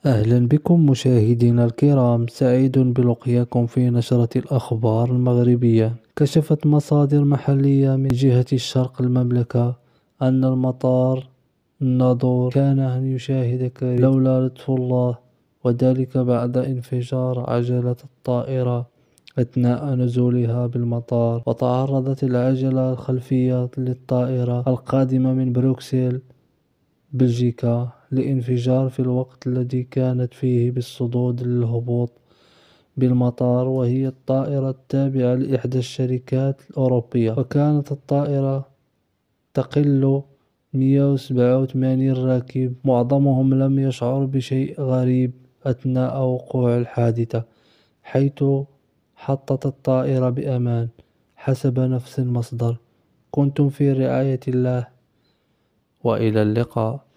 أهلا بكم مشاهدينا الكرام، سعيد بلقياكم في نشرة الأخبار المغربية. كشفت مصادر محلية من جهة الشرق المملكة أن المطار الناظور كان أن يشاهد كارثة لولا لطف الله، وذلك بعد انفجار عجلة الطائرة أثناء نزولها بالمطار. وتعرضت العجلة الخلفية للطائرة القادمة من بروكسل بلجيكا لانفجار في الوقت الذي كانت فيه بالصدود للهبوط بالمطار، وهي الطائرة التابعة لإحدى الشركات الأوروبية. وكانت الطائرة تقل 187 راكب، معظمهم لم يشعر بشيء غريب أثناء وقوع الحادثة، حيث حطت الطائرة بأمان. حسب نفس المصدر: كنتم في رعاية الله، وإلى اللقاء.